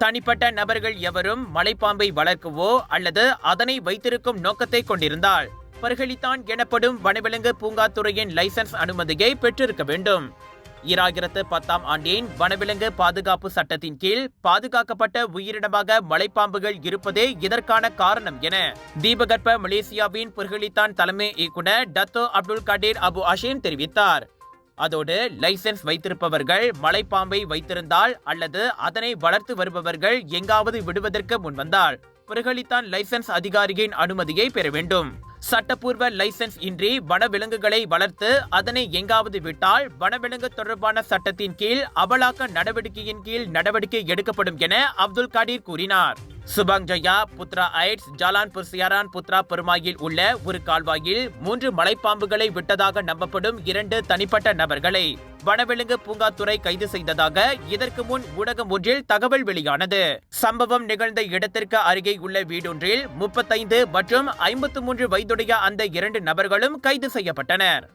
தனிப்பட்ட நபர்கள் எவரும் மலைப்பாம்பை வளர்க்கவோ அல்லது அதனை வைத்திருக்கும் நோக்கத்தை கொண்டிருந்தால் பர்களித்தான் எனப்படும் வனவிலங்கு பூங்காத்துறையின் லைசன்ஸ் அனுமதியை பெற்றிருக்க வேண்டும். 2010ஆம் ஆண்டின் வனவிலங்கு பாதுகாப்பு சட்டத்தின் கீழ் பாதுகாக்கப்பட்ட உயிரினமாக மலைப்பாம்புகள் இருப்பதே இதற்கான காரணம் என தீபகற்ப மலேசியாவின் பர்களித்தான் தலைமை இயக்குனர் டத்தோ அப்துல் கடீர் அபு ஹஷீம் தெரிவித்தார். அதோடு லைசன்ஸ் வைத்திருப்பவர்கள் மலைப்பாம்பை வைத்திருந்தால் அல்லது அதனை வளர்த்து வருபவர்கள் எங்காவது விடுவதற்கு முன்வந்தால் பர்களித்தான் லைசன்ஸ் அதிகாரியின் அனுமதியை பெற வேண்டும். சட்டப்பூர்வ லைசன்ஸ் இன்றி வனவிலங்குகளை வளர்த்து அதனை எங்காவது விட்டால் வனவிலங்கு தொடர்பான சட்டத்தின் கீழ் அமலாக்க நடவடிக்கையின் கீழ் நடவடிக்கை எடுக்கப்படும் என அப்துல் கடீர் கூறினார். சுபாங் ஜயா, புத்ரா ஐட்ஸ், ஜாலான் புர்சியாரான் புத்ரா பெருமாயில் உள்ள ஒரு கால்வாயில் 3 மலைப்பாம்புகளை விட்டதாக நம்பப்படும் 2 தனிப்பட்ட நபர்களை வனவிலங்கு பூங்காத்துறை கைது செய்ததாக இதற்கு முன் ஊடகம் ஒன்றில் தகவல் வெளியானது. சம்பவம் நிகழ்ந்த இடத்திற்கு அருகே உள்ள வீடொன்றில் 35 மற்றும் 53 வயதுடைய அந்த 2 நபர்களும் கைது செய்யப்பட்டனர்.